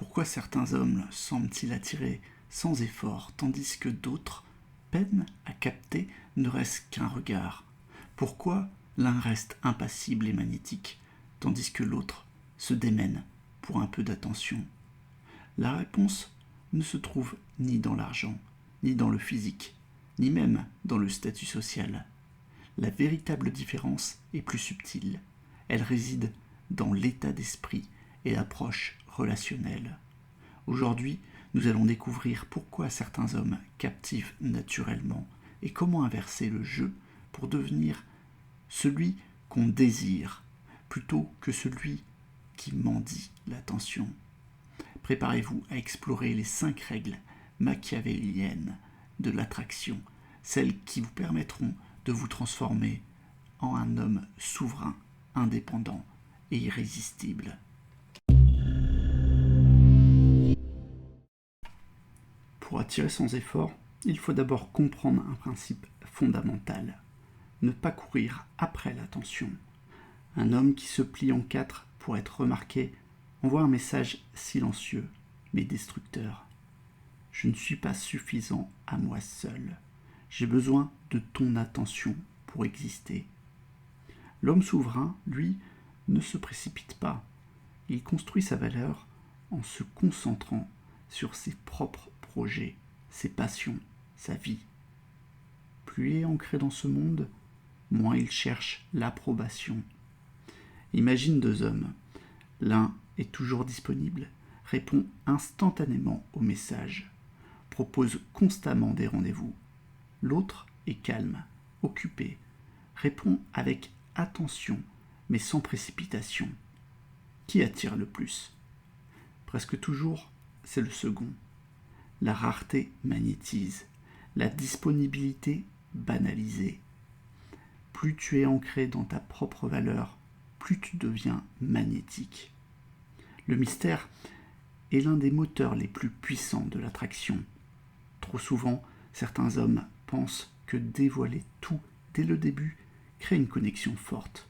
Pourquoi certains hommes semblent-ils attirer sans effort, tandis que d'autres peinent à capter ne reste qu'un regard? Pourquoi l'un reste impassible et magnétique, tandis que l'autre se démène pour un peu d'attention? La réponse ne se trouve ni dans l'argent, ni dans le physique, ni même dans le statut social. La véritable différence est plus subtile. Elle réside dans l'état d'esprit et l'approche relationnelle. Aujourd'hui, nous allons découvrir pourquoi certains hommes captivent naturellement et comment inverser le jeu pour devenir celui qu'on désire plutôt que celui qui mendie l'attention. Préparez-vous à explorer les 5 règles machiavéliennes de l'attraction, celles qui vous permettront de vous transformer en un homme souverain, indépendant et irrésistible. Pour attirer sans effort, il faut d'abord comprendre un principe fondamental. Ne pas courir après l'attention. Un homme qui se plie en 4 pour être remarqué envoie un message silencieux mais destructeur. Je ne suis pas suffisant à moi seul. J'ai besoin de ton attention pour exister. L'homme souverain, lui, ne se précipite pas. Il construit sa valeur en se concentrant sur ses propres projets, ses passions, sa vie. Plus il est ancré dans ce monde, moins il cherche l'approbation. Imagine 2 hommes. L'un est toujours disponible, répond instantanément aux messages, propose constamment des rendez-vous. L'autre est calme, occupé, répond avec attention, mais sans précipitation. Qui attire le plus? Presque toujours, c'est le second. La rareté magnétise, la disponibilité banalisée. Plus tu es ancré dans ta propre valeur, plus tu deviens magnétique. Le mystère est l'un des moteurs les plus puissants de l'attraction. Trop souvent, certains hommes pensent que dévoiler tout dès le début crée une connexion forte.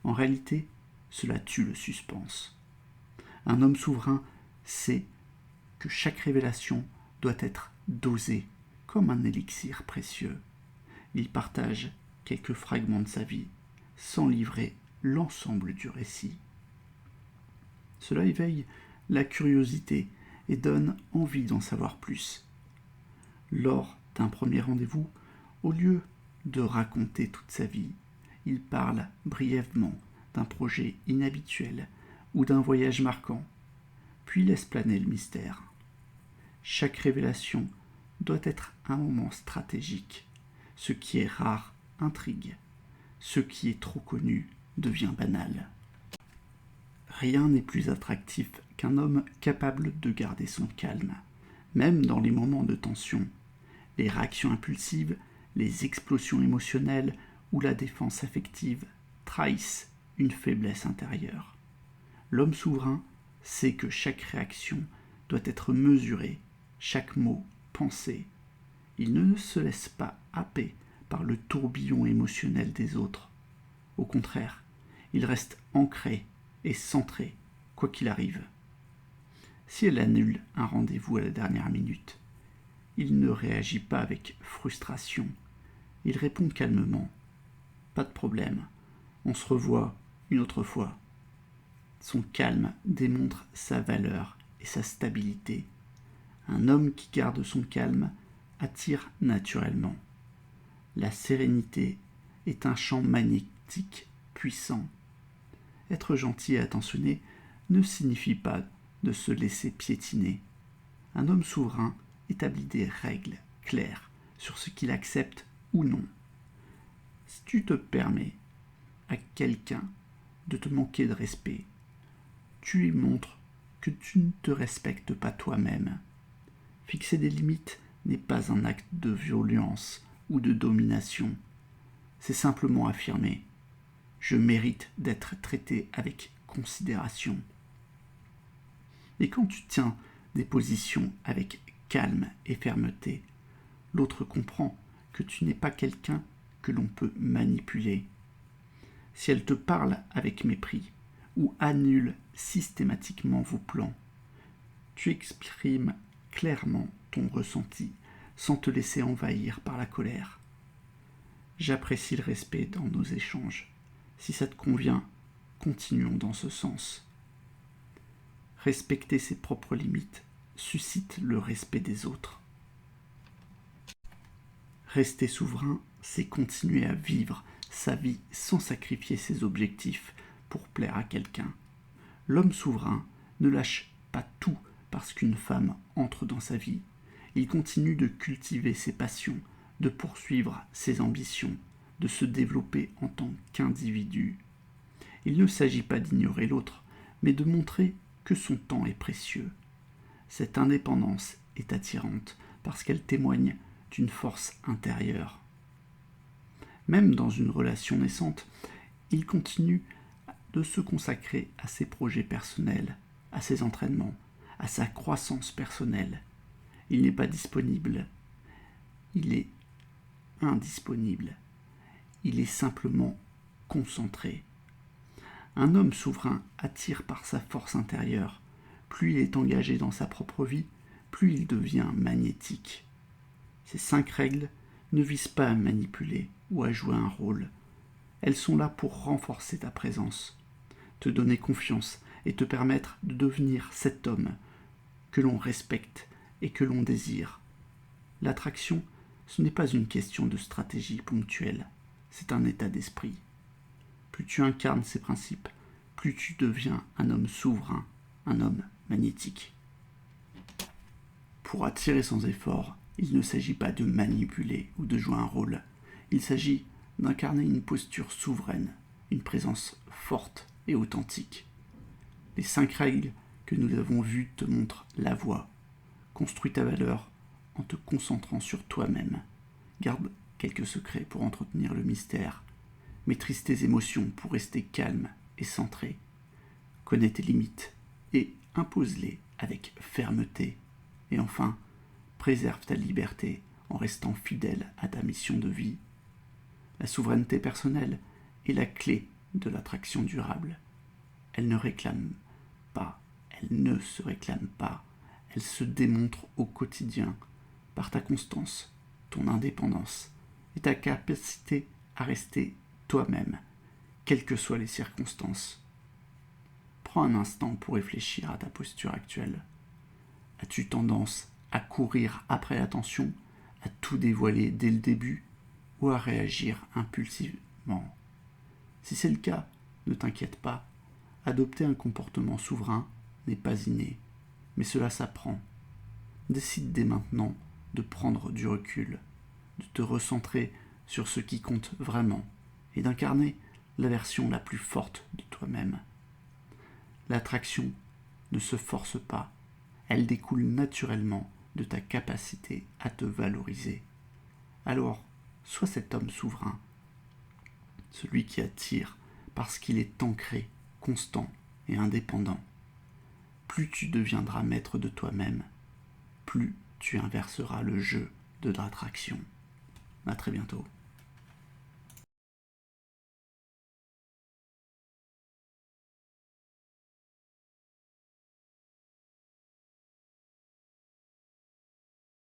En réalité, cela tue le suspense. Un homme souverain sait que chaque révélation doit être dosée comme un élixir précieux. Il partage quelques fragments de sa vie sans livrer l'ensemble du récit. Cela éveille la curiosité et donne envie d'en savoir plus. Lors d'un premier rendez-vous, au lieu de raconter toute sa vie, il parle brièvement d'un projet inhabituel ou d'un voyage marquant, puis laisse planer le mystère. Chaque révélation doit être un moment stratégique. Ce qui est rare intrigue. Ce qui est trop connu devient banal. Rien n'est plus attractif qu'un homme capable de garder son calme, même dans les moments de tension. Les réactions impulsives, les explosions émotionnelles ou la défense affective trahissent une faiblesse intérieure. L'homme souverain sait que chaque réaction doit être mesurée, chaque mot pensé. Il ne se laisse pas happer par le tourbillon émotionnel des autres. Au contraire, il reste ancré et centré, quoi qu'il arrive. Si elle annule un rendez-vous à la dernière minute, il ne réagit pas avec frustration. Il répond calmement. Pas de problème, on se revoit une autre fois. Son calme démontre sa valeur et sa stabilité. Un homme qui garde son calme attire naturellement. La sérénité est un champ magnétique puissant. Être gentil et attentionné ne signifie pas de se laisser piétiner. Un homme souverain établit des règles claires sur ce qu'il accepte ou non. Si tu te permets à quelqu'un de te manquer de respect, tu lui montres que tu ne te respectes pas toi-même. Fixer des limites n'est pas un acte de violence ou de domination. C'est simplement affirmer « Je mérite d'être traité avec considération ». Et quand tu tiens des positions avec calme et fermeté, l'autre comprend que tu n'es pas quelqu'un que l'on peut manipuler. Si elle te parle avec mépris ou annule systématiquement vos plans, tu exprimes clairement ton ressenti sans te laisser envahir par la colère. J'apprécie le respect dans nos échanges. Si ça te convient, continuons dans ce sens. Respecter ses propres limites suscite le respect des autres. Rester souverain, c'est continuer à vivre sa vie sans sacrifier ses objectifs pour plaire à quelqu'un. L'homme souverain ne lâche pas tout parce qu'une femme entre dans sa vie. Il continue de cultiver ses passions, de poursuivre ses ambitions, de se développer en tant qu'individu. Il ne s'agit pas d'ignorer l'autre, mais de montrer que son temps est précieux. Cette indépendance est attirante parce qu'elle témoigne d'une force intérieure. Même dans une relation naissante, il continue de se consacrer à ses projets personnels, à ses entraînements, à sa croissance personnelle. Il n'est pas disponible, il est indisponible. Il est simplement concentré. Un homme souverain attire par sa force intérieure. Plus il est engagé dans sa propre vie, plus il devient magnétique. Ces 5 règles ne visent pas à manipuler ou à jouer un rôle. Elles sont là pour renforcer ta présence, te donner confiance et te permettre de devenir cet homme que l'on respecte et que l'on désire. L'attraction, ce n'est pas une question de stratégie ponctuelle, c'est un état d'esprit. Plus tu incarnes ces principes, plus tu deviens un homme souverain, un homme magnétique. Pour attirer sans effort, il ne s'agit pas de manipuler ou de jouer un rôle. Il s'agit d'incarner une posture souveraine, une présence forte et authentique. Les 5 règles que nous avons vues te montrent la voie. Construis ta valeur en te concentrant sur toi-même. Garde quelques secrets pour entretenir le mystère. Maîtrise tes émotions pour rester calme et centré. Connais tes limites et impose-les avec fermeté. Et enfin, préserve ta liberté en restant fidèle à ta mission de vie. La souveraineté personnelle est la clé de l'attraction durable. Elle ne réclame pas, elle ne se réclame pas, elle se démontre au quotidien par ta constance, ton indépendance et ta capacité à rester toi-même, quelles que soient les circonstances. Prends un instant pour réfléchir à ta posture actuelle. As-tu tendance à courir après l'attention, à tout dévoiler dès le début ou à réagir impulsivement? Si c'est le cas, ne t'inquiète pas. Adopter un comportement souverain n'est pas inné, mais cela s'apprend. Décide dès maintenant de prendre du recul, de te recentrer sur ce qui compte vraiment et d'incarner la version la plus forte de toi-même. L'attraction ne se force pas, elle découle naturellement de ta capacité à te valoriser. Alors, sois cet homme souverain, celui qui attire parce qu'il est ancré, constant et indépendant. Plus tu deviendras maître de toi-même, plus tu inverseras le jeu de l'attraction. À très bientôt.